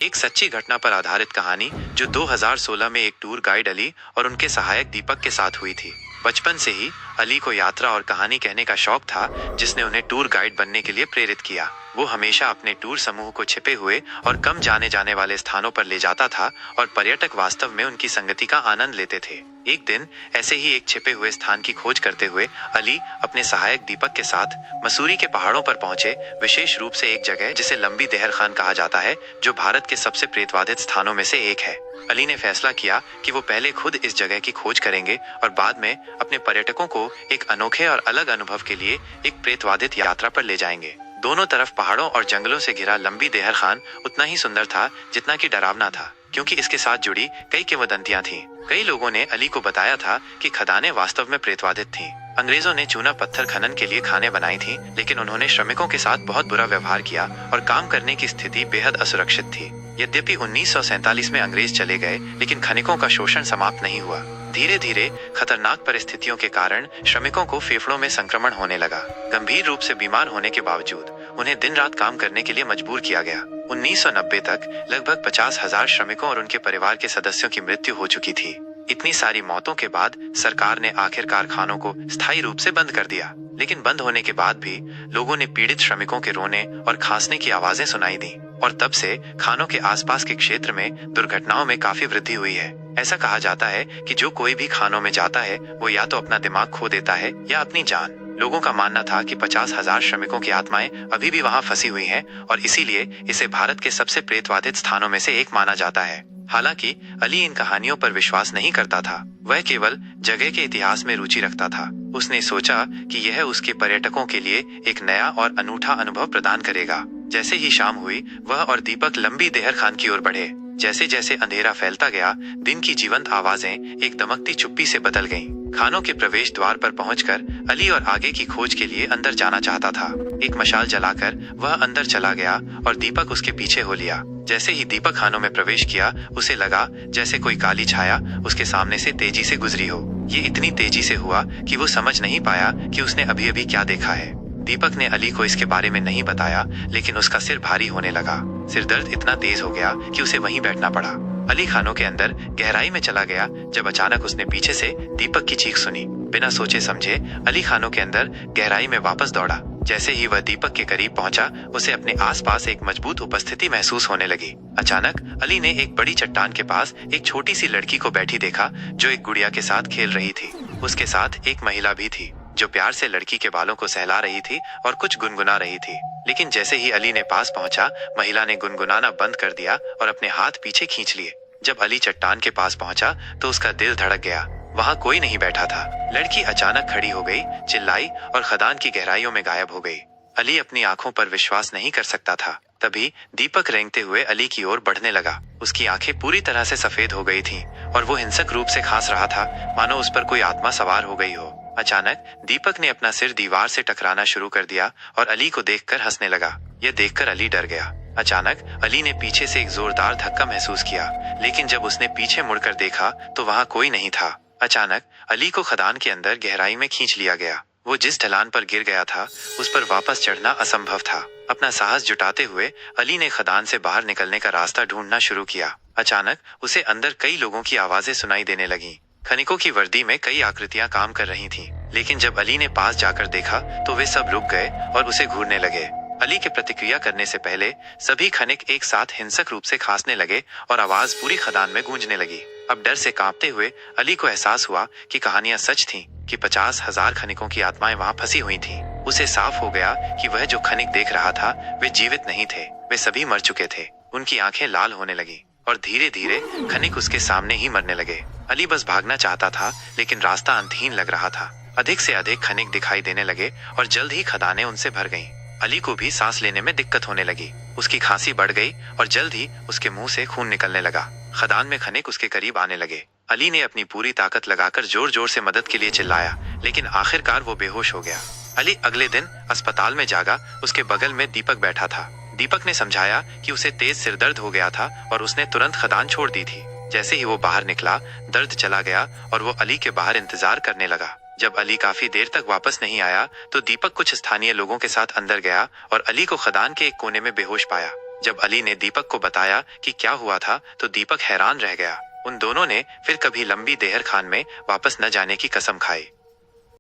एक सच्ची घटना पर आधारित कहानी जो 2016 में एक टूर गाइड अली और उनके सहायक दीपक के साथ हुई थी। बचपन से ही अली को यात्रा और कहानी कहने का शौक था, जिसने उन्हें टूर गाइड बनने के लिए प्रेरित किया। वो हमेशा अपने टूर समूह को छिपे हुए और कम जाने जाने वाले स्थानों पर ले जाता था और पर्यटक वास्तव में उनकी संगति का आनंद लेते थे। एक दिन ऐसे ही एक छिपे हुए स्थान की खोज करते हुए अली अपने सहायक दीपक के साथ मसूरी के पहाड़ों पर पहुंचे, विशेष रूप से एक जगह जिसे लंबी देहर खान कहा जाता है, जो भारत के सबसे प्रेतवाधित स्थानों में से एक है। अली ने फैसला किया कि वो पहले खुद इस जगह की खोज करेंगे और बाद में अपने पर्यटकों को एक अनोखे और अलग अनुभव के लिए एक प्रेतवाधित यात्रा पर ले जाएंगे। दोनों तरफ पहाड़ों और जंगलों से घिरा लंबी देहर खान उतना ही सुंदर था जितना कि डरावना था, क्योंकि इसके साथ जुड़ी कई किंवदंतियां थीं। कई लोगों ने अली को बताया था कि खदानें वास्तव में प्रेतवाधित थीं। अंग्रेजों ने चूना पत्थर खनन के लिए खानें बनाई थीं, लेकिन उन्होंने श्रमिकों के साथ बहुत बुरा व्यवहार किया और काम करने की स्थिति बेहद असुरक्षित थी। यद्यपि 1947 में अंग्रेज चले गए, लेकिन खनिकों का शोषण समाप्त नहीं हुआ। धीरे धीरे खतरनाक परिस्थितियों के कारण श्रमिकों को फेफड़ों में संक्रमण होने लगा। गंभीर रूप से बीमार होने के बावजूद उन्हें दिन रात काम करने के लिए मजबूर किया गया। 1990 तक लगभग 50,000 श्रमिकों और उनके परिवार के सदस्यों की मृत्यु हो चुकी थी। इतनी सारी मौतों के बाद सरकार ने आखिरकार खानों को स्थायी रूप से बंद कर दिया, लेकिन बंद होने के बाद भी लोगों ने पीड़ित श्रमिकों के रोने और खांसने की आवाजें सुनाई दी, और तब से खानों के आसपास के क्षेत्र में दुर्घटनाओं में काफी वृद्धि हुई है। ऐसा कहा जाता है कि जो कोई भी खानों में जाता है वो या तो अपना दिमाग खो देता है या अपनी जान। लोगों का मानना था कि 50,000 श्रमिकों की आत्माएं अभी भी वहां फंसी हुई हैं, और इसीलिए इसे भारत के सबसे प्रेतवाधित स्थानों में से एक माना जाता है। हालांकि अली इन कहानियों पर विश्वास नहीं करता था। वह केवल जगह के इतिहास में रुचि रखता था। उसने सोचा कि यह उसके पर्यटकों के लिए एक नया और अनूठा अनुभव प्रदान करेगा। जैसे ही शाम हुई, वह और दीपक लंबी देहर खान की ओर बढ़े। जैसे जैसे अंधेरा फैलता गया, दिन की जीवंत आवाजें एक दमकती चुप्पी से बदल गईं। खानों के प्रवेश द्वार पर पहुंचकर अली और आगे की खोज के लिए अंदर जाना चाहता था। एक मशाल जलाकर वह अंदर चला गया और दीपक उसके पीछे हो लिया। जैसे ही दीपक खानों में प्रवेश किया, उसे लगा जैसे कोई काली छाया उसके सामने से तेजी से गुजरी हो। ये इतनी तेजी से हुआ कि वो समझ नहीं पाया कि उसने अभी अभी क्या देखा है। दीपक ने अली को इसके बारे में नहीं बताया, लेकिन उसका सिर भारी होने लगा। सिर दर्द इतना तेज हो गया कि उसे वहीं बैठना पड़ा। अली खानों के अंदर गहराई में चला गया जब अचानक उसने पीछे से दीपक की चीख सुनी। बिना सोचे समझे अली खानों के अंदर गहराई में वापस दौड़ा। जैसे ही वह दीपक के करीब पहुंचा, उसे अपने आसपास एक मजबूत उपस्थिति महसूस होने लगी। अचानक अली ने एक बड़ी चट्टान के पास एक छोटी सी लड़की को बैठी देखा, जो एक गुड़िया के साथ खेल रही थी। उसके साथ एक महिला भी थी, जो प्यार से लड़की के बालों को सहला रही थी और कुछ गुनगुना रही थी। लेकिन जैसे ही अली ने पास पहुंचा, महिला ने गुनगुनाना बंद कर दिया और अपने हाथ पीछे खींच लिए। जब अली चट्टान के पास पहुंचा तो उसका दिल धड़क गया। वहां कोई नहीं बैठा था। लड़की अचानक खड़ी हो गई, चिल्लाई और खदान की गहराइयों में गायब हो गई। अली अपनी आंखों पर विश्वास नहीं कर सकता था। तभी दीपक रेंगते हुए अली की ओर बढ़ने लगा। उसकी आंखें पूरी तरह से सफेद हो गई थीं और वो हिंसक रूप से खांस रहा था, मानो उस पर कोई आत्मा सवार हो गई हो। अचानक दीपक ने अपना सिर दीवार से टकराना शुरू कर दिया और अली को देखकर हंसने लगा। यह देखकर अली डर गया। अचानक अली ने पीछे से एक जोरदार धक्का महसूस किया, लेकिन जब उसने पीछे मुड़कर देखा तो वहां कोई नहीं था। अचानक अली को खदान के अंदर गहराई में खींच लिया गया। वो जिस ढलान पर गिर गया था, उस पर वापस चढ़ना असंभव था। अपना साहस जुटाते हुए अली ने खदान से बाहर निकलने का रास्ता ढूंढना शुरू किया। अचानक उसे अंदर कई लोगों की आवाजें सुनाई देने लगीं। खनिकों की वर्दी में कई आकृतियां काम कर रही थीं, लेकिन जब अली ने पास जाकर देखा तो वे सब रुक गए और उसे घूरने लगे। अली के प्रतिक्रिया करने से पहले सभी खनिक एक साथ हिंसक रूप से खांसने लगे और आवाज पूरी खदान में गूंजने लगी। अब डर से कांपते हुए अली को एहसास हुआ कि कहानियां सच थीं, कि 50,000 खनिकों की आत्माएं वहां फंसी हुई थीं। उसे साफ हो गया कि वह जो खनिक देख रहा था वे जीवित नहीं थे, वे सभी मर चुके थे। उनकी आंखें लाल होने लगी और धीरे धीरे खनिक उसके सामने ही मरने लगे। अली बस भागना चाहता था, लेकिन रास्ता अंतहीन लग रहा था। अधिक से अधिक खनिक दिखाई देने लगे और जल्द ही खदानें उनसे भर गईं। अली को भी सांस लेने में दिक्कत होने लगी। उसकी खांसी बढ़ गई और जल्द ही उसके मुंह से खून निकलने लगा। खदान में खनिक उसके करीब आने लगे। अली ने अपनी पूरी ताकत लगाकर जोर जोर से मदद के लिए चिल्लाया, लेकिन आखिरकार वो बेहोश हो गया। अली अगले दिन अस्पताल में जागा। उसके बगल में दीपक बैठा था। दीपक ने समझाया कि उसे तेज सिरदर्द हो गया था और उसने तुरंत खदान छोड़ दी थी। जैसे ही वो बाहर निकला, दर्द चला गया और वो अली के बाहर इंतजार करने लगा। जब अली काफी देर तक वापस नहीं आया तो दीपक कुछ स्थानीय लोगों के साथ अंदर गया और अली को खदान के एक कोने में बेहोश पाया। जब अली ने दीपक को बताया कि क्या हुआ था तो दीपक हैरान रह गया। उन दोनों ने फिर कभी लंबी देहर खान में वापस न जाने की कसम खाई।